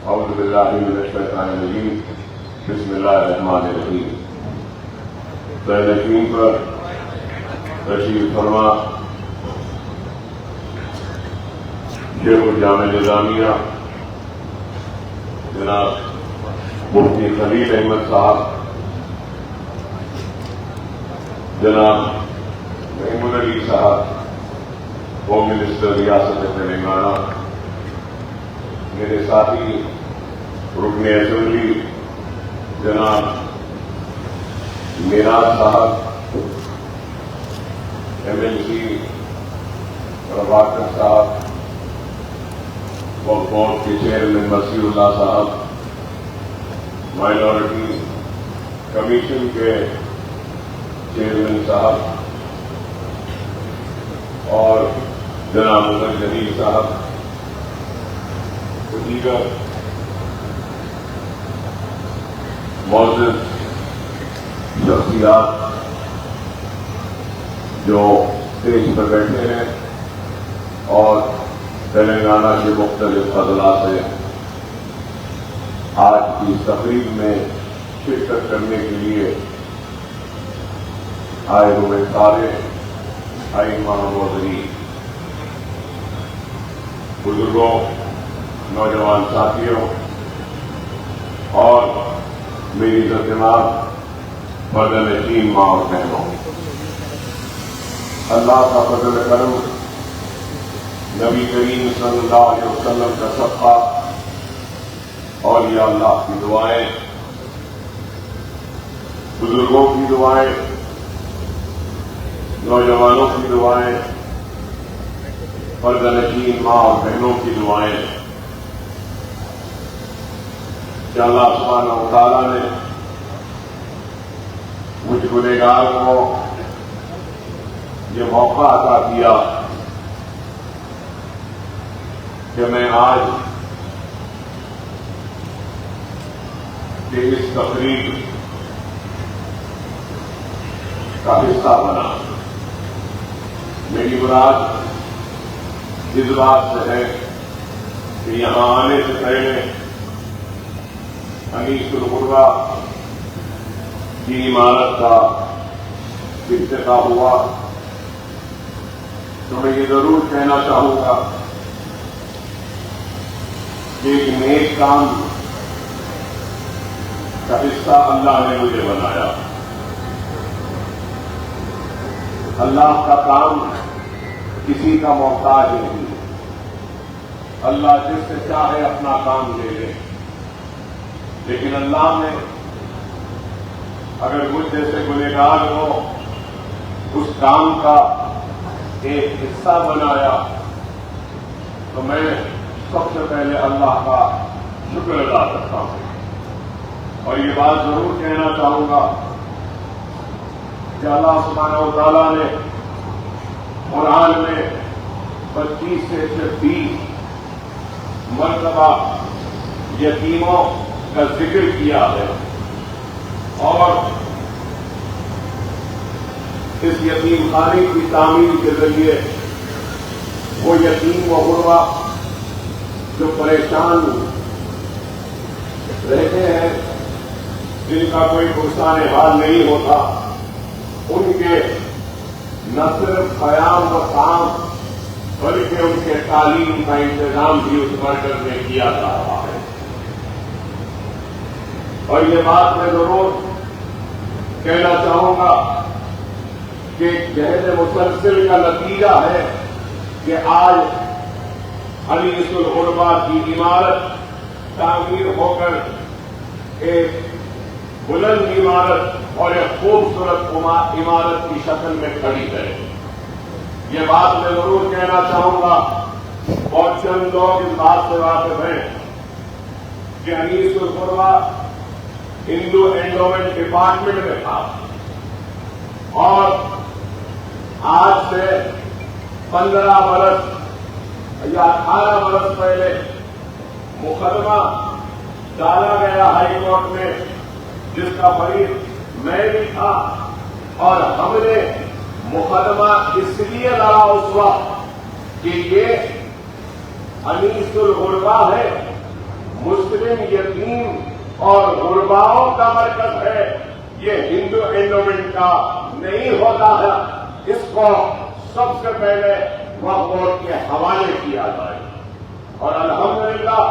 اعوذ باللہ من الشیطان الرجیم بسم اللہ الرحمن الرحیم. نشین پر تشریف فرما شیخ الجامع نظامیہ جناب مفتی خلیل احمد صاحب، جناب محمود علی صاحب ہوم منسٹر ریاست تلنگانہ، میرے ساتھی رکن اسمبلی جناب میراج صاحب، ایم ایل سی پربھاکر صاحب، وقف بورڈ کے چیئرمین مسیح اللہ صاحب، مائنورٹی کمیشن کے چیئرمین صاحب اور جناب عمر جلیل صاحب، دیگر معزز شخصیات جو اسٹیج پر بیٹھے ہیں اور تلنگانہ کے مختلف اضلاع سے آج کی اس تقریب میں شرکت کرنے کے لیے آئے ہوئے سارے ائمہ و معززین، بزرگوں، نوجوان ساتھیوں اور میری دماغ پردہ نشین ماں اور بہنوں، اللہ کا فضل کرم، نبی کریم صلی اللہ علیہ وسلم کا صدقہ، اولیاء اللہ کی دعائیں، بزرگوں کی دعائیں، نوجوانوں کی دعائیں، پردہ نشین ماں اور بہنوں کی دعائیں کہ اللہ سبحانہ و تعالیٰ نے مجھ گنہگار کو یہ موقع عطا کیا کہ میں آج کے اس تقریب کا حصہ بنا. میری مراد اس بات سے ہے کہ یہاں آنے سے پہلے انیس الغربہ کی عمارت کا افتتاح ہوا تو میں یہ ضرور کہنا چاہوں گا کہ ایک نیک کام کا حصہ اللہ نے مجھے بنایا. اللہ کا کام کسی کا محتاج نہیں، اللہ جس سے چاہے اپنا کام لے لے، لیکن اللہ نے اگر مجھ جیسے گنہگار کو اس کام کا ایک حصہ بنایا تو میں سب سے پہلے اللہ کا شکر ادا کرتا ہوں. اور یہ بات ضرور کہنا چاہوں گا کہ اللہ سبحانہ و تعالیٰ نے قرآن میں 25 سے 26 مرتبہ یتیموں کا ذکر کیا ہے، اور اس یتیم خانے کی تعمیر کے ذریعے وہ یتیم و غربا جو پریشان رہتے ہیں، جن کا کوئی پرسان حال نہیں ہوتا، ان کے نہ صرف قیام و قام بلکہ ان کے تعلیم کا انتظام بھی اس مرکز میں کیا جا رہا ہے. اور یہ بات میں ضرور کہنا چاہوں گا کہ جہد مسلسل کا نتیجہ ہے کہ آج انیس الغربہ کی عمارت تعمیر ہو کر ایک بلند عمارت اور ایک خوبصورت عمارت کی شکل میں کھڑی ہے. یہ بات میں ضرور کہنا چاہوں گا، اور چند لوگ اس بات سے واقف ہیں کہ انیس الغربہ ہندو اینڈومنٹ ڈپارٹمنٹ میں تھا، اور آج سے 15 برس یا 18 برس پہلے مقدمہ ڈالا گیا ہائی کورٹ میں، جس کا فریق میں بھی تھا، اور ہم نے مقدمہ اس لیے لڑا اس وقت کہ یہ انیس الغربہ ہے، مسلم مسلم یتیم اور غرباؤں کا مرکز ہے، یہ ہندو اینڈومنٹ کا نہیں ہوتا ہے، اس کو سب سے پہلے وقف کے حوالے کیا جائے۔ اور الحمدللہ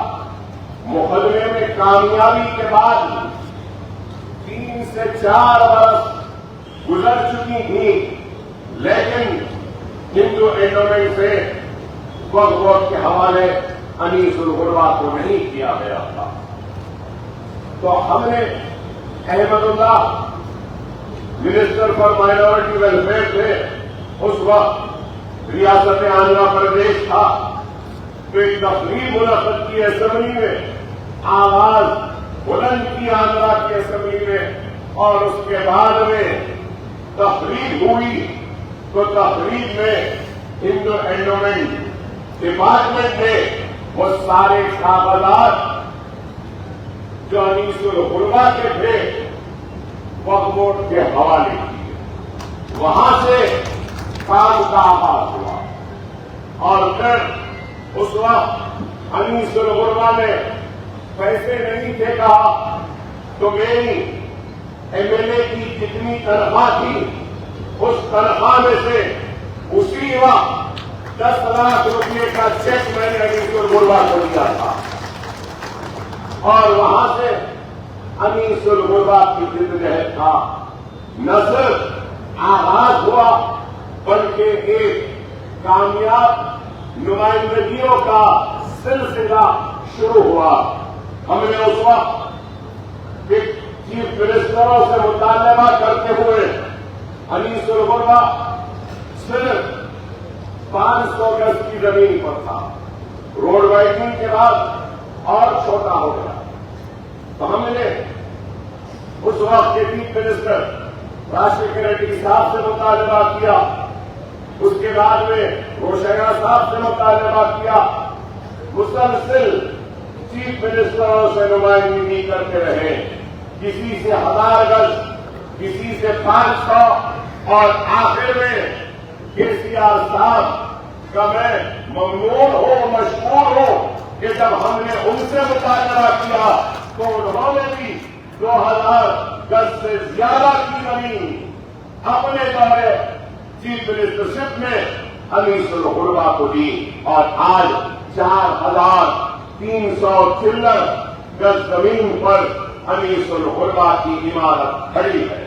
مقدمے میں کامیابی کے بعد 3 سے 4 برس گزر چکی تھی، لیکن ہندو اینڈومنٹ سے وقف کے حوالے انیس الغربا کو نہیں کیا گیا تھا۔ تو ہم نے احمد اللہ منسٹر فار مائنورٹی ویلفیئر تھے، اس وقت ریاست آندھرا پردیش تھا، تو ایک تقریب منعقد کی اسمبلی میں، آواز بلند کی آندھرا کی اسمبلی میں، اور اس کے بعد میں تقریب ہوئی، تو تقریب میں ہندو اینڈومنٹ ڈپارٹمنٹ نے وہ سارے کاغذات جو انیس الغربا کے تھے وقف بورڈ کے حوالے کیے۔ وہاں سے کام کا آغاز ہوا، اور پھر اس وقت انیس الغربا نے پیسے نہیں تھے کہا، تو میری ایم ایل اے کی جتنی تنخواہ تھی اس تنخواہ میں سے اسی وقت 10 لاکھ روپئے کا چیک میں نے انیس الغربا کو دیا تھا، اور وہاں سے انیس الغربا کی جدوجہد کا نہ صرف آغاز ہوا بلکہ ایک کامیاب نمائندگیوں کا سلسلہ شروع ہوا۔ ہم نے اس وقت ایک چیف منسٹروں سے مطالبہ کرتے ہوئے انیس الغربا صرف 500 گز کی زمین پر تھا، روڈ وائڈنگ کے بعد اور چھوٹا ہو گیا، تو ہم نے اس وقت کے چیف منسٹر راشٹر ریڈی صاحب سے مطالبہ کیا، اس کے بعد میں روشیا صاحب سے مطالبہ کیا، مسلسل چیف منسٹروں سے نمائندگی کرتے رہے، کسی سے 1000 گز، کسی سے 500، اور آخر میں کے سی آر صاحب کا میں ممنون ہوں، مشکور ہوں کہ جب ہم نے ان سے مطالبہ کیا تو انہوں نے بھی 2000 گز سے زیادہ کی زمین اپنے دورے چیف منسٹرشپ میں انیس الغربا کو دی، اور آج 4300 چلر گز زمین پر انیس الغربا کی عمارت کھڑی ہے۔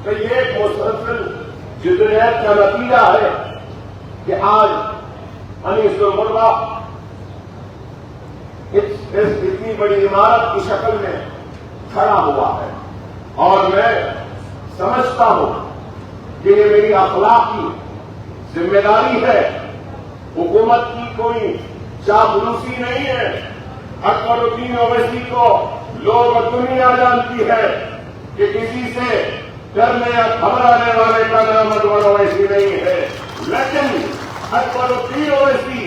تو یہ ایک مسلسل جدوجہد کا نتیجہ ہے کہ آج انیس الغربا اتنی بڑی عمارت کی شکل میں کھڑا ہوا ہے، اور میں سمجھتا ہوں کہ یہ میری اخلاقی ذمہ داری ہے، حکومت کی کوئی چاپلوسی نہیں ہے۔ اکبر الدین اویسی کو لوگ دنیا جانتی ہے کہ کسی سے ڈرنے یا گھبرانے والے کا نام اکبر اویسی نہیں ہے، لیکن اکبر الدین اویسی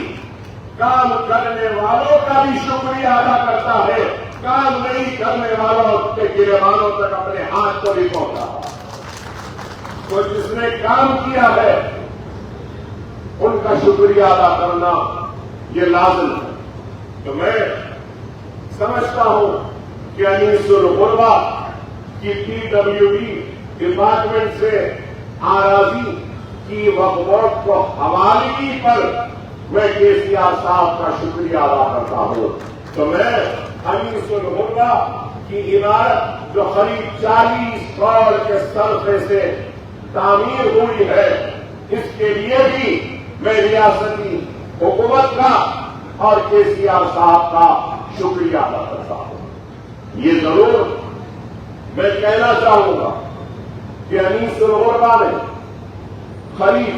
کام کرنے والوں کا بھی شکریہ ادا کرتا ہے، کام نہیں کرنے والوں کے گریبانوں تک اپنے ہاتھ کو بھی پہنچا۔ تو جس نے کام کیا ہے ان کا شکریہ ادا کرنا یہ لازم ہے۔ تو میں سمجھتا ہوں کہ انیس الغربا کی PWD ڈپارٹمنٹ سے آراضی کی وقف بورڈ کو حوالگی پر میں کے سی آر صاحب کا شکریہ ادا کرتا ہوں۔ تو میں انیس الغربا کی عمارت جو قریب 40 کروڑ کے صرفے سے تعمیر ہوئی ہے، اس کے لیے بھی میں ریاستی حکومت کا اور کے سی آر صاحب کا شکریہ ادا کرتا ہوں۔ یہ ضرور میں کہنا چاہوں گا کہ انیس الغربا نے قریب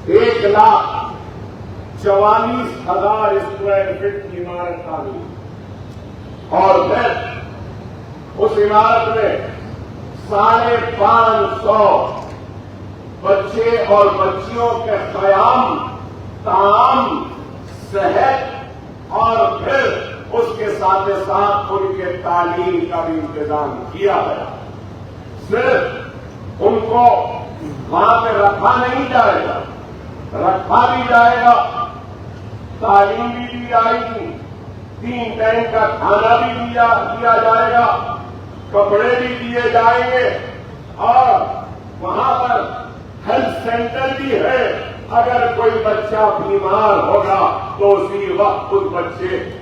1,44,000 اسکوائر فٹ کی عمارت تعمیر، اور پھر اس عمارت میں 550 بچے اور بچیوں کے قیام، تعام، صحت، اور پھر اس کے ساتھ ساتھ ان کے تعلیم کا بھی انتظام کیا گیا۔ صرف ان کو وہاں پہ رکھا نہیں جائے گا، رکھا بھی جائے گا تعلیم بھی دی جائے گی، 3 ٹائم کا کھانا بھی دیا جائے گا، کپڑے بھی دیے جائیں گے، اور وہاں پر ہیلتھ سینٹر بھی ہے۔ اگر کوئی بچہ بیمار ہوگا تو اسی وقت اس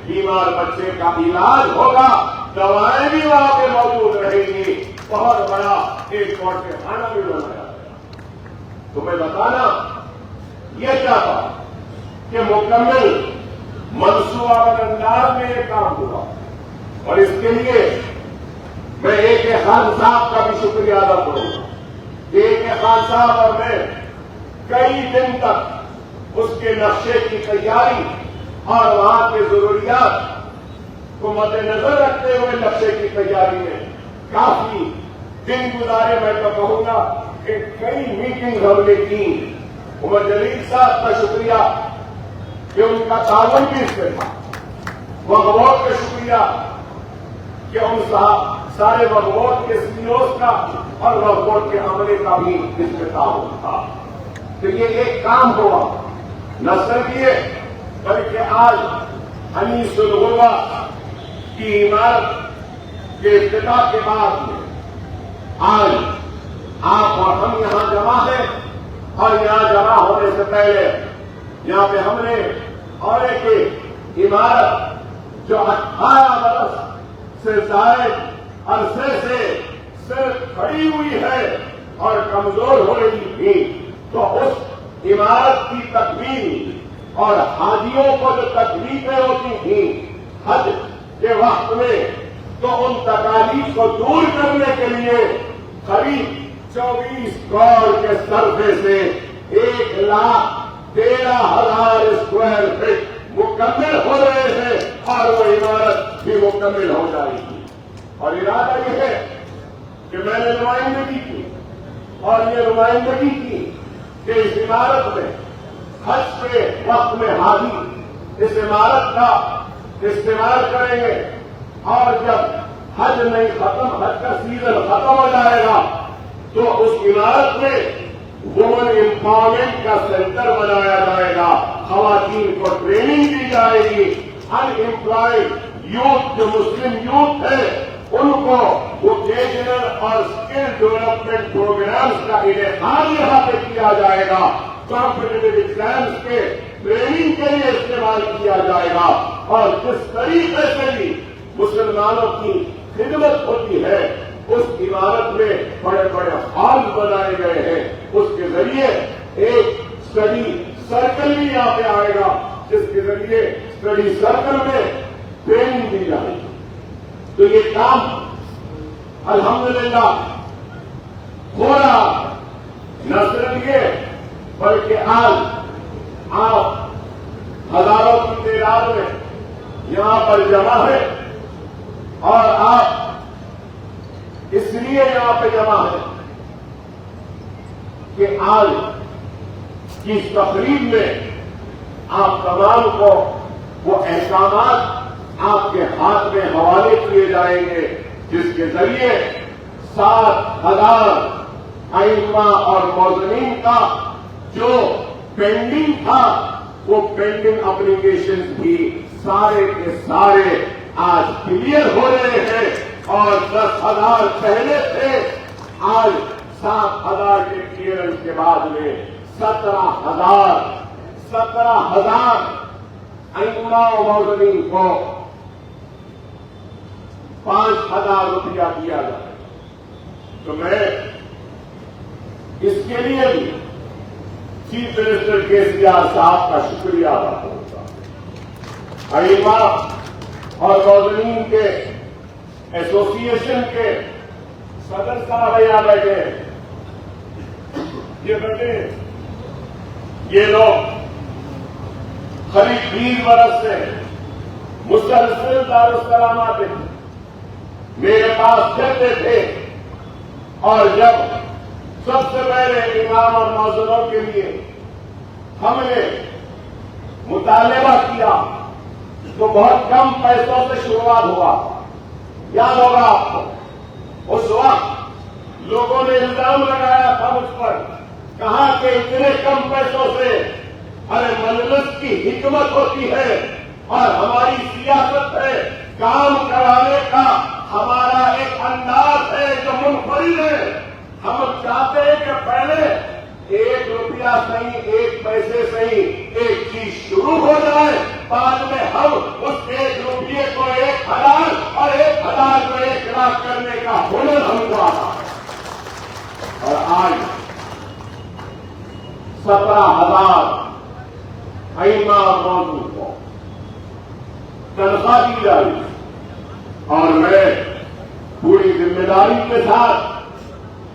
بیمار بچے کا علاج ہوگا، دوائیں بھی وہاں پہ موجود رہیں گی، بہت بڑا ایک کوٹے خانہ بھی بنایا گیا۔ تمہیں بتانا یہ چاہتا کہ مکمل منصوبہ انداز میں یہ کام ہوا، اور اس کے لیے میں اے کے خان صاحب کا بھی شکریہ ادا کروں گا۔ اے کے خان صاحب اور میں کئی دن تک اس کے نقشے کی تیاری اور وہاں کے ضروریات کو مد نظر رکھتے ہوئے نقشے کی تیاری میں کافی دن گزارے۔ میں تو کہوں گا کہ کئی میٹنگ ہم نے کی۔ عمر جلیل صاحب کا شکریہ کہ ان کا تعاون بھی اس میں تھا، وقوف کا شکریہ کہ ان سارے وقوف کے سیوز کا اور وقوف کے عملے کا بھی اس میں تعاون تھا۔ تو یہ ایک کام ہوا، نہ صرف یہ بلکہ آج انیس الغربہ کی عمارت کے افتتاح کے بعد میں آج آپ اور ہم یہاں جمع ہیں، اور یہاں جمع ہونے سے پہلے یہاں پہ ہم نے اور ایک عمارت جو 18 برس سے زائد عرصے سے صرف کھڑی ہوئی ہے اور کمزور ہو رہی تھی، تو اس عمارت کی تکمیل اور حاجیوں کو جو تکلیفیں ہوتی تھیں حج کے وقت میں، تو ان تکالیف کو دور کرنے کے لیے قریب 24 کروڑ کے صرفے سے 1,13,000 اسکوائر فٹ مکمل ہو رہے ہیں، اور وہ عمارت بھی مکمل ہو جائے گی۔ اور ارادہ یہ ہے کہ میں نے نمائندگی کی، اور یہ نمائندگی کی کہ اس عمارت میں حج کے وقت میں حاجی اس عمارت کا استعمال کریں گے، اور جب حج نہیں ختم، حج کا سیزن ختم ہو جائے گا تو اس عمارت میں وومن امپاورمنٹ کا سینٹر بنایا جائے گا، خواتین کو ٹریننگ دی جائے گی، ان امپلائڈ یوتھ جو مسلم یوتھ ہے ان کو ووکیشنل اور اسکل ڈیولپمنٹ پروگرامز کا انعقاد یہاں پہ کیا جائے گا، کمپٹیٹیو ایگزامز کے ٹریننگ کے لیے استعمال کیا جائے گا، اور جس طریقے سے بھی مسلمانوں کی خدمت ہوتی ہے اس عمارت میں بڑے بڑے ہال بنائے گئے ہیں، اس کے ذریعے ایک اسٹڈی سرکل بھی یہاں پہ آئے گا، جس کے ذریعے اسٹڈی سرکل میں ٹریننگ دی جائے گی۔ تو یہ کام الحمدللہ ہو رہا، نہ صرف یہ بلکہ آج آپ ہزاروں کی تعداد میں یہاں پر جمع ہے، اور آپ اس لیے یہاں پہ جمع ہے کہ آج کی اس تقریب میں آپ تمام کو وہ احکامات آپ کے ہاتھ میں حوالے کیے جائیں گے جس کے ذریعے 7,000 ائمہ اور موذنین کا جو پینڈنگ تھا وہ پینڈنگ اپلیکیشن بھی سارے کے سارے آج کلیئر ہو رہے ہیں، اور 10,000 پہلے تھے، آج 7,000 کے کلیئرنس کے بعد میں 17,000 ائمہ و موذنین کو 5,000 روپیہ دیا جائے۔ تو میں اس کے لیے بھی چیف منسٹر KCR صاحب کا شکریہ ادا کروں گا۔ ائمہ اور موذنین کے ایسوسی ایشن کے صدر صاحب یہاں بیٹھے، یہ بیٹھے، یہ لوگ قریب 20 برس سے مسلسل دارالسلام آتے تھے، میرے پاس کہتے تھے، اور جب سب سے پہلے امام اور معذوروں کے لیے ہم نے مطالبہ کیا تو بہت کم پیسوں سے شروعات ہوا، یاد ہوگا آپ کو۔ اس وقت لوگوں نے الزام لگایا تھا مجھ پر، کہا کہ اتنے کم پیسوں سے ارے مجلس کی حکمت ہوتی ہے اور ہماری سیاست ہے کام کرانے کا ہمارا ایک انداز ہے جو منفرد ہے. ہم چاہتے ہیں کہ پہلے 1 روپیہ صحیح 1 پیسے صحیح ایک چیز شروع ہو جائے, بعد میں ہم اس 1 روپیے کو 1000 اور 1000 کو 1 لاکھ کرنے کا ہنر ہم کو آتا ہے. اور آج 17,000 ائمہ موضوع کو تنخواہ دی جا رہی ہے اور میں پوری ذمہ داری کے ساتھ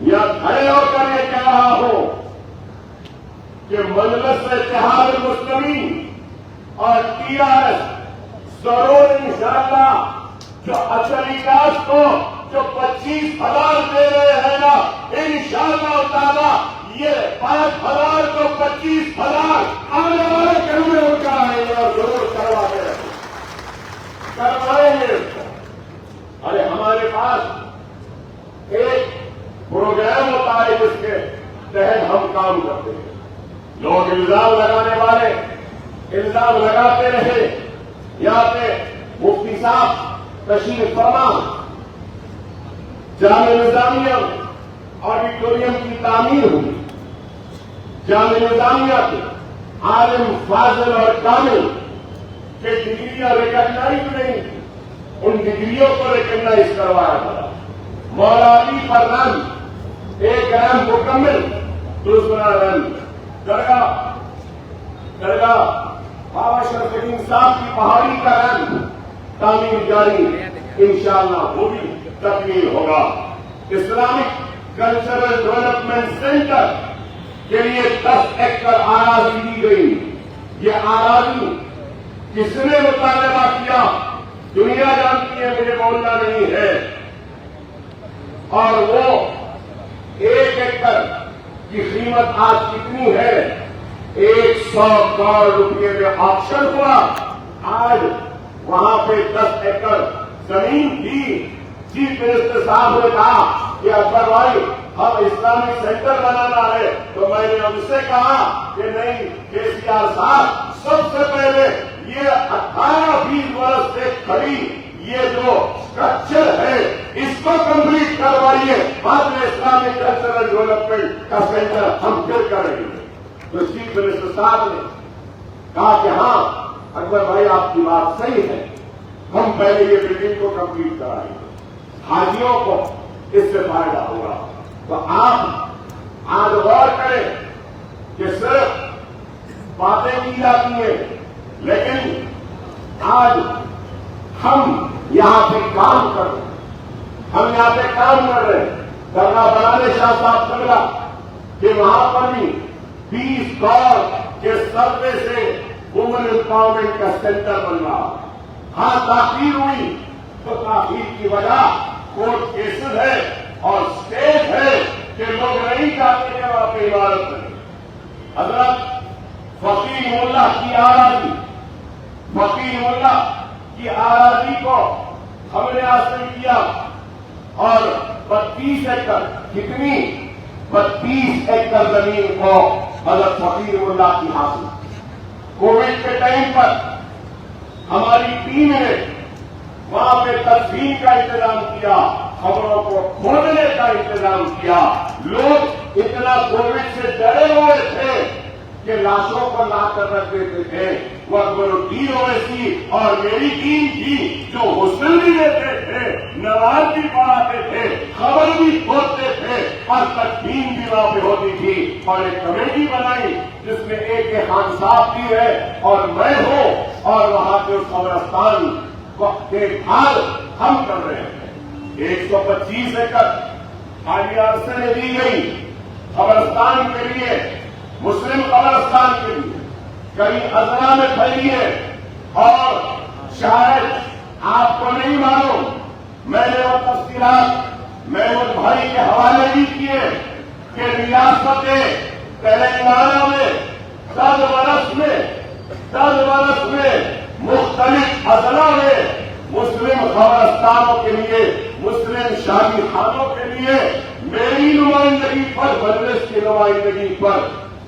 یا کھڑے ہو کر یہ کہہ رہا ہوں کہ مجلس اتحاد المسلمین اور TRS ضرور انشاءاللہ جو اصلیات کو جو 25,000 دے رہے ہیں نا, انشاءاللہ تعالی یہ 5,000 کو 25,000 آنے والے کروڑے ان کا آئیں گے اور ضرور کروائیں گے. ارے ہمارے پاس ایک پروگرام ہوتا ہے جس کے تحت ہم کام کرتے ہیں. لوگ الزام لگانے والے الزام لگاتے رہے. یہاں پہ مفتی صاحب تشریف فرما جامع نظامیہ آڈیٹوریم کی تعمیر ہوئی. جامع نظامیہ کے عالم فاضل اور کامل کہ ڈگریاں ریکگنائز نہیں, ان ڈگریوں کو ریکگنائز کروایا تھا. مولا علی پر رن, 1 رن مکمل, دوسرا رن درگاہ بابا شرف الدین صاحب کی پہاڑی کا رن تعمیر جاری, انشاءاللہ وہ بھی تکمیل ہوگا. اسلامک کلچرل ڈیولپمنٹ سینٹر کے لیے 10 ایکڑ اراضی دی گئی. یہ اراضی کس نے مطالبہ کیا دنیا جانتی ہے, مجھے بولنا نہیں ہے. اور وہ 1 ایکڑ کی قیمت آج کتنی ہے؟ 100 کروڑ روپئے میں آپشن ہوا. آج وہاں پہ 10 ایکڑ زمین تھی. چیف منسٹر صاحب نے کہا کہ اکبر بھائی ہم اسلامک سینٹر بنانا ہے, تو میں نے ان سے کہا کہ نہیں KCR صاحب, سب سے پہلے یہ 18-20 برس سے کھڑی یہ جو اسٹرکچر ہے اس کو کمپلیٹ کروائیے, بعد میں اسلامک کلچرل ڈیولپمنٹ کا سینٹر ہم پھر کریں گے. تو چیف منسٹر صاحب نے کہا کہ ہاں اکبر بھائی آپ کی بات صحیح ہے, ہم پہلے یہ بلڈنگ کو کمپلیٹ کرائیں گے, حاجیوں کو اس سے فائدہ ہوگا. تو آپ آج غور کریں کہ صرف باتیں کی جاتی ہیں, لیکن آج ہم یہاں پہ کام کر رہے ہیں, ہم یہاں پہ کام کر رہے ہیں. درگاہ بنانے شاہ صاحب سمجھا کہ وہاں پر بھی 20 کروڑ کے سروے سے وومن امپاورمنٹ کا سینٹر بن رہا. ہاں تاخیر ہوئی, تو تاخیر کی وجہ کورٹ کیسز ہے اور اسٹیٹ ہے کہ لوگ نہیں چاہتے کہ وہاں پہ عبادت کریں. حضرت فقیر ملا کی آراضی, فقیر ملا کی آراضی کو ہم نے حاصل کیا اور 32 ایکڑ, کتنی 32 ایکڑ زمین کو حضرت فقیر ملا کی حاصل. کووڈ کے ٹائم پر ہماری ٹیم نے وہاں پہ تدفین کا انتظام کیا, خبروں کو کھولنے کا انتظام کیا. لوگ اتنا کووڈ سے ڈرے ہوئے تھے کہ لاشوں پر لا کر رکھ دیتے تھے. وہ اکبر الدین اویسی اور میری ٹیم تھی جو غسل بھی دیتے تھے, نماز بھی پڑھاتے تھے, خبر بھی کھولتے تھے اور تدفین بھی وہاں پہ ہوتی تھی. اور ایک کمیٹی بنائی جس میں AK خان صاحب بھی ہے اور میں ہوں, اور وہاں کے قبرستان کے حال ہم کر رہے ہیں. 125 ایکڑ حالیہ عرصے میں دی گئی قبرستان کے لیے, مسلم قبرستان کے لیے. کئی اضلاع میں پھیلی ہے اور شاید آپ کو نہیں معلوم, میں نے وہ تفصیلات محمود بھائی کے حوالے بھی کیے کہ ریاست تلنگانہ میں 10 برس میں مختلف اضلاع میں مسلم قبرستانوں کے لیے, مسلم شادی خانوں کے لیے میری نمائندگی پر, مجلس کی نمائندگی پر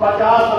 50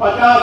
50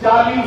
40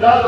10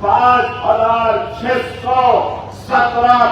5,617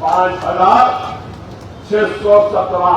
5,617।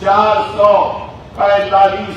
445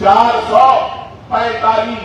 445।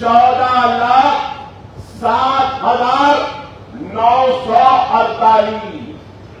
14,07,948।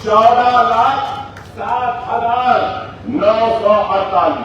14,07,948।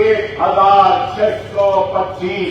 1,625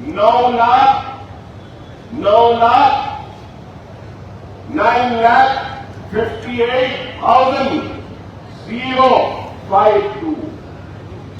9,58,052।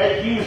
21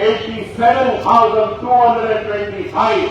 87,225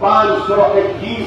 521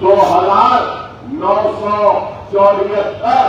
2,974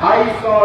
250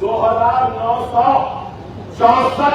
2,964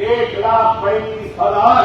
1,35,000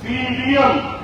CDM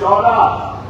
14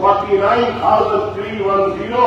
49,310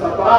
17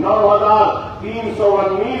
9,319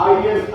IAS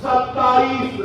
27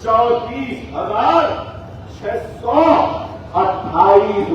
34,628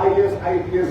IAS IPS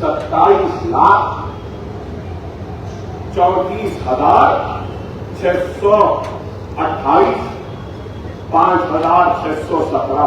27,34,628, 5,617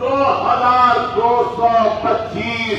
2,225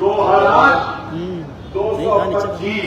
2,225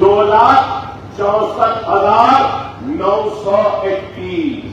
2,64,921।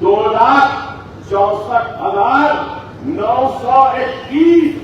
2,64,921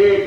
1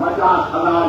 50,000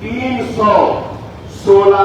316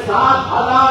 7,000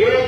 1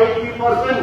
80%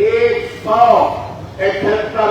171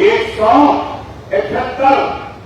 171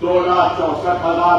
2,64,000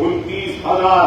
29,000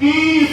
30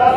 10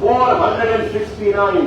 469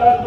10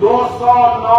209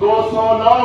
209।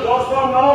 209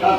10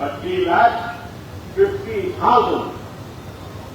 20,50,000।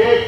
1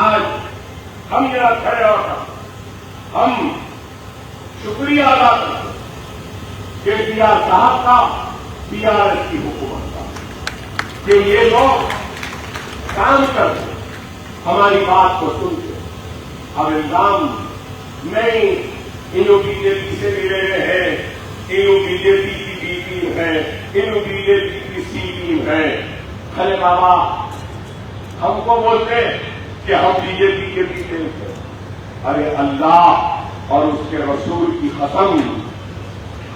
آج ہم یہاں کھڑے ہو کر ہم شکریہ ادا کرتے کہ پی آر صاحب کا پی آر ایس کی حکومت کا کہ یہ لوگ کام کرتے ہماری بات کو سنتے. اب الزام نہیں انہوں بی جے پی سے ملے ہوئے ہیں, انہوں بی جے پی کی بی ٹیم ہے, انہوں بی جے پی کی سی ٹیم ہے. ارے بابا ہم کو بولتے کہ ہم بی جے پی کے پیچھے تھے. ارے اللہ اور اس کے رسول کی قسم,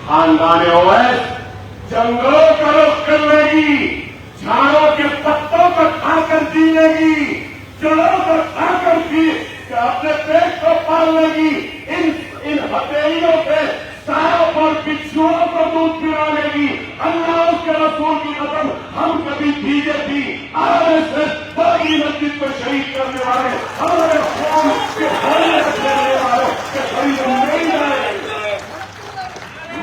خاندان اویس جنگلوں کا رخ کر لے گی, جھاڑوں کے پتوں کو کھا کر جینے گی, جڑوں کو کھا کر جی کہ اپنے پیٹ کو پال لے گی, ان ہتھیلیوں پہ سانپ اور بچھوؤں کو دودھ پلا لے گی. اللہ اس کے رسول کی قسم ہم کبھی B J P R S S بڑی مسجد کو شہید کرنے والے ہمارے قوم کے بھرنے کرنے والے کے قریب نہیں جائیں گے.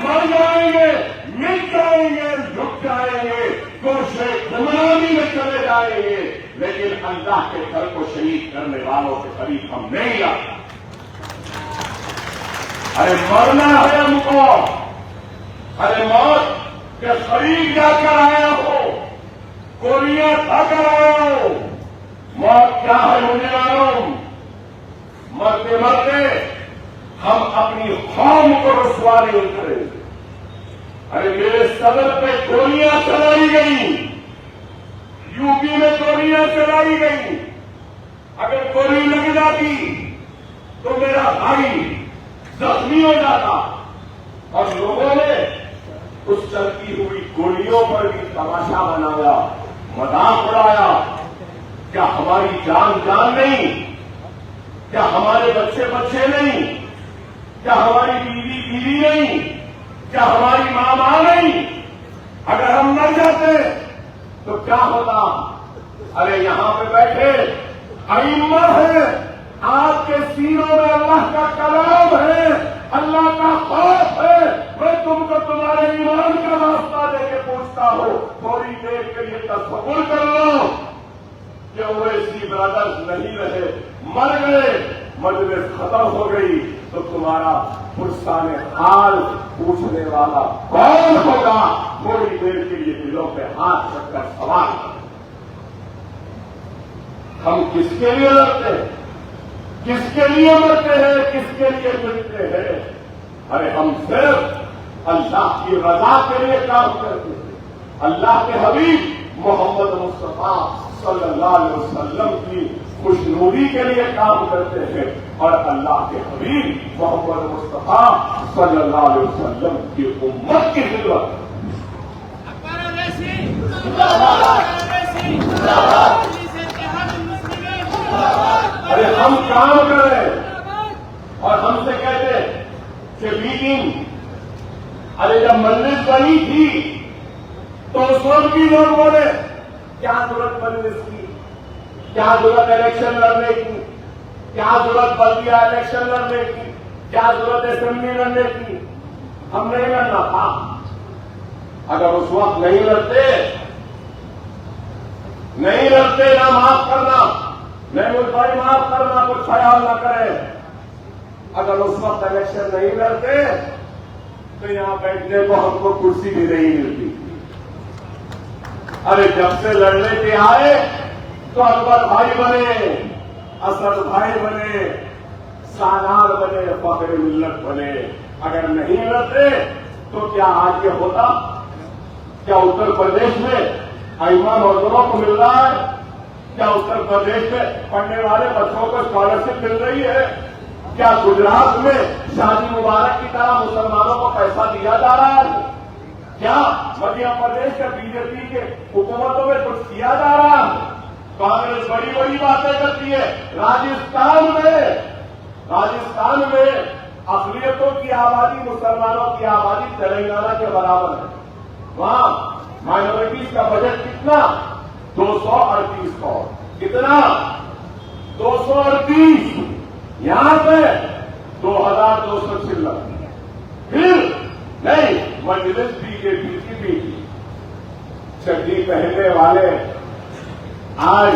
مر جائیں گے, مٹ جائیں گے, رک جائیں گے, کوشش غلامی میں چلے جائیں گے, لیکن اللہ کے گھر کو شہید کرنے والوں کے قریب ہم نہیں جاتے. ارے مرنا ہے ہم کو, ارے موت کے قریب جا کر آیا ہو, گولیاں کھا کر آیا ہو. موت کیا ہے مجھے معلوم, مرتے مرتے ہم اپنی قوم کو رسوا نہیں کریں گے. ارے میرے صدر پہ گولیاں چلائی گئی, یو پی میں گولیاں چلائی گئی. اگر گولی لگ جاتی تو میرا بھائی زخمی ہو جاتا, اور لوگوں نے اس چلتی ہوئی گولیوں پر بھی تماشا بنایا, مذاق اڑایا. کیا ہماری جان جان نہیں, کیا ہمارے بچے بچے نہیں, کیا ہماری بیوی بیوی نہیں, کیا ہماری ماں ماں نہیں؟ اگر ہم مر جاتے تو کیا ہوتا؟ ارے یہاں پہ بیٹھے ائمہ ہیں, آپ کے سینوں میں اللہ کا کلام ہے, اللہ کا خوف ہے. میں تم کو تمہارے ایمان کا راستہ دے کے پوچھتا ہوں, تھوڑی دیر کے لیے تصور کر لو کہ اویسی برادرز نہیں رہے, مر گئے, مجلس ختم ہو گئی, تو تمہارا پرسان حال پوچھنے والا کون ہوگا؟ تھوڑی دیر کے لیے دلوں پہ ہاتھ رکھ کر سوال کرو. ہم کس کے لیے لڑتے ہیں, کس کے لیے مرتے ہیں, کس کے لیے ملتے ہیں؟ ارے ہم صرف اللہ کی رضا کے لیے کام کرتے ہیں, اللہ کے حبیب محمد مصطفیٰ صلی اللہ علیہ وسلم کی خوشنودی کے لیے کام کرتے ہیں, اور اللہ کے حبیب محمد مصطفیٰ صلی اللہ علیہ وسلم کی امت کی خدمت. ارے ہم کام کریں اور ہم سے کہتے کہ میٹنگ, ارے جب مجلس بنی تھی تو اس وقت بھی لوگ بولے کیا ضرورت مجلس کی, کیا ضرورت الیکشن لڑنے کی, کیا ضرورت بلدیہ الیکشن لڑنے کی, کیا ضرورت اسمبلی لڑنے کی. ہم نہیں لڑنا تھا. اگر اس وقت نہیں لڑتے نہ معاف کرنا, نہیں بھائی معاف کرنا, کچھ خیال نہ کرے. اگر اس وقت الیکشن نہیں لڑتے تو یہاں بیٹھنے کو ہم کو کرسی بھی نہیں ملتی. ارے جب سے لڑنے کے آئے تو اکبر بھائی بنے, اسد بھائی بنے, سالار بنے, فخر ملت بنے. اگر نہیں لڑتے تو کیا آج یہ ہوتا؟ کیا اتر پردیش میں ائمہ مزدوروں کو مل رہا ہے؟ کیا اتر پردیش میں پڑھنے والے بچوں کو اسکالرشپ مل رہی ہے؟ کیا گجرات میں شادی مبارک کی طرح مسلمانوں کو پیسہ دیا جا رہا ہے؟ کیا مدھیہ پردیش کے بی جے پی کے حکومتوں میں کچھ کیا جا رہا ہے؟ کانگریس بڑی بڑی باتیں کرتی ہے. راجستھان میں اقلیتوں کی آبادی, مسلمانوں کی آبادی تلنگانہ کے برابر ہے. وہاں مائنورٹیز کا بجٹ کتنا؟ 238 کروڑ. کتنا؟ 238. یہاں پہ 2200. پھر نہیں, مجلس بی جے پی کی بھی چڈی پہننے والے آج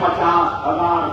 50,000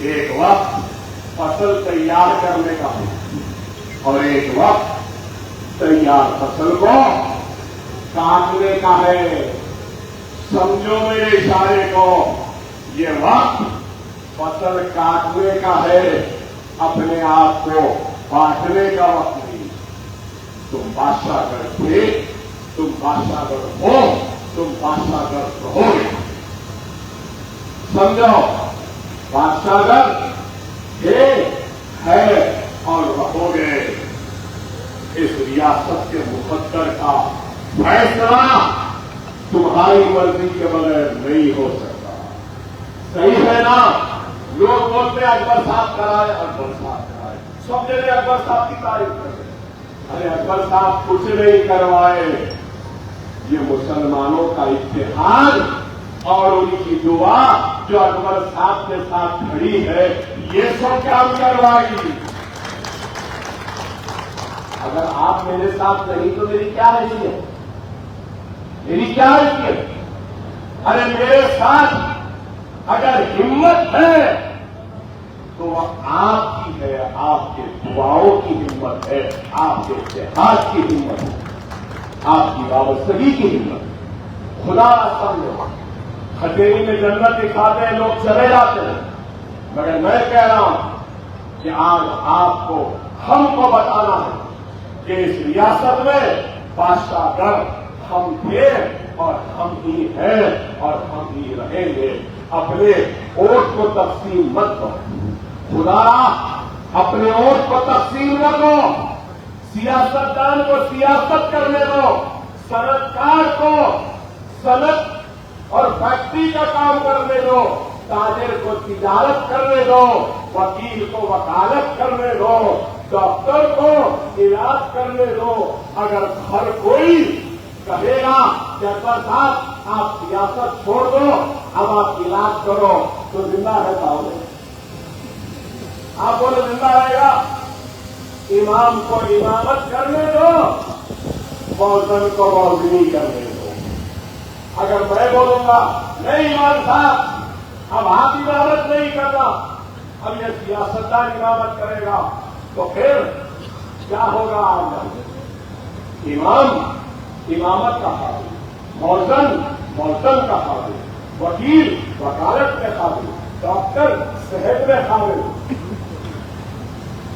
ایک وقت فصل تیار کرنے کا ہے اور ایک وقت تیار فصل کو کاٹنے کا ہے. سمجھو میرے اشارے کو, یہ وقت فصل کاٹنے کا ہے, اپنے آپ کو بانٹنے کا وقت نہیں. تم بادشاہ گر تھے, تم بادشاہ گر ہو, تم بادشاہ گر رہو گے. سمجھو, بادشاہ گر تھے, ہے اور رہو گے. اس ریاست کے مقدر کا فیصلہ تمہاری مرضی کے بغیر نہیں ہو سکتا. صحیح ہے نا؟ لوگ بولتے ہیں اکبر صاحب کرائے, اکبر صاحب کرائے, سب جگہ اکبر صاحب کی تعریف کرتے ہیں. ارے اکبر صاحب کچھ نہیں کروائے, یہ مسلمانوں کا اتحاد اور ان کی دعا جو اکبر صاحب کے ساتھ کھڑی ہے, یہ سب کام کروائے گی. اگر آپ میرے ساتھ نہیں تو میری کیا حیثیت, میری کیا حیثیت؟ ارے میرے ساتھ اگر ہمت ہے تو وہ آپ کی ہے, آپ کے دعاؤں کی ہمت ہے, آپ کے اتحاد کی ہمت ہے, آپ کی وابستگی کی ہمت ہے. خدا سمجھو, ہتھیلی میں جنت دکھاتے ہیں لوگ, چلے جاتے ہیں, مگر میں کہہ رہا ہوں کہ آج آپ کو, ہم کو بتانا ہے کہ اس ریاست میں بادشاہ گر ہم تھے اور ہم ہی ہیں اور ہم ہی رہیں گے. اپنے ووٹ کو تقسیم مت کرو, خدا اپنے ووٹ کو تقسیم نہ کرو. سیاستدان کو سیاست کرنے دو, صنعت کار کو صنعت اور فیکٹری کا کام کرنے دو, تاجر کو تجارت کرنے دو, وکیل کو وکالت کرنے دو, ڈاکٹر کو علاج کرنے دو. اگر ہر کوئی کہے گا کہ اکبر صاحب آپ سیاست چھوڑ دو, اب آپ علاج کرو, تو زندہ رہتا ہوگا. آپ بولے زندہ رہے گا. امام کو امامت کرنے دو, موزن کو موزنی کرنے دو. اگر میں بولوں گا نہیں امام صاحب اب آپ امامت نہیں کرنا, اب یہ سیاستدان امامت کرے گا, تو پھر کیا ہوگا؟ امام امامت کا قابل, موزن موزن کا قابل, وکیل وکالت میں قابل, ڈاکٹر صحت میں قابل,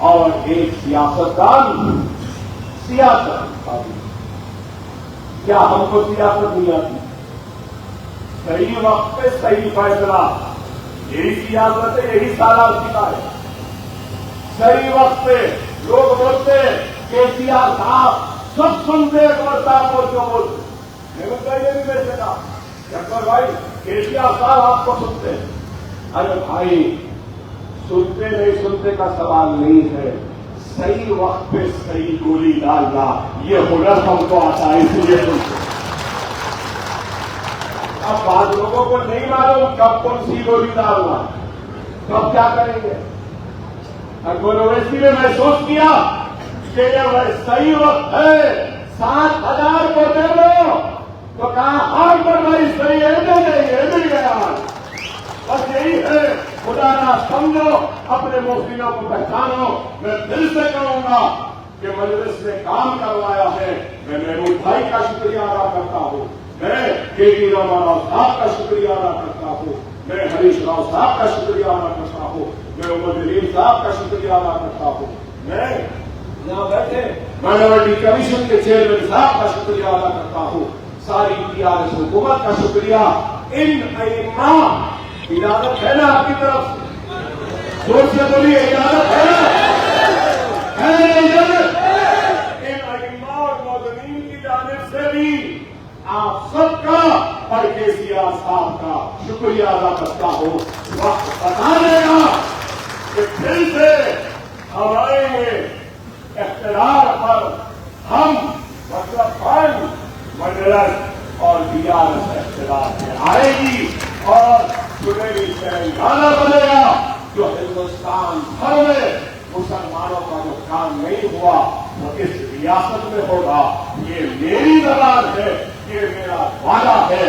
اور ایک سیاستدان سیاست قابل. کیا ہم کو سیاست نہیں آتی؟ صحیح وقت پہ صحیح فیصلہ, یہی سیاست ہے, یہی سالہ سیکھا ہے. صحیح وقت پہ لوگ بولتے کہ صاحب سب سنتے اکبر صاحب کو جو بولتے, میں نے پہلے بھی بیچے تھا اکبر بھائی کیسیار صاحب آپ کو سنتے. ارے بھائی سنتے نہیں سنتے کا سوال نہیں ہے, صحیح وقت پہ صحیح گولی ڈالنا یہ ہنر ہم کو آتا ہے, اس لیے سنتے. اب بعض لوگوں کو نہیں معلوم کب کون سی گولی ڈالنا, کب کیا کریں گے. اسی نے محسوس کیا کہ یہ صحیح وقت ہے, 7,000 کو دے دو, تو کہا ہار پر بھائی صحیح ہے, مل گیا. بس یہی ہے. خدا نہ سمجھو, اپنے موسموں کو پہچانو. میں دل سے کہوں گا کہ مجلس نے کام کروایا ہے, میں محمود بھائی کا شکریہ ادا کرتا ہوں, میں کے ٹی راما راؤ صاحب کا شکریہ ادا کرتا ہوں, میں ہریش راؤ صاحب کا شکریہ ادا کرتا ہوں, میں عمر جلیل صاحب کا شکریہ ادا کرتا ہوں, میں یہاں بیٹھے مائنورٹی کمیشن کے چیئرمین صاحب کا شکریہ ادا کرتا ہوں, ساری TRS حکومت کا شکریہ. ان ائمہ اجازت ہے نا آپ کی طرف سے؟ زور سے بولیے, اجازت ہے نا؟ اجازت. ان ائمہ اور موذنین کی جانب سے بھی آپ سب کا اور KCR صاحب کا شکریہ ادا کرتا ہوں. وقت بتا دے گا کہ پھر سے ہم آئیں گے اقتدار پر. ہم مطلب مجلس اور TRS اقتدار میں آئے گی اور سنہری تلنگانہ بنے گا, جو ہندوستان بھر میں مسلمانوں کا جو کام نہیں ہوا وہ اس ریاست میں ہوگا. یہ میری زبان ہے, یہ میرا وعدہ ہے.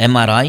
MRI,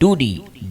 2D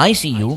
ICU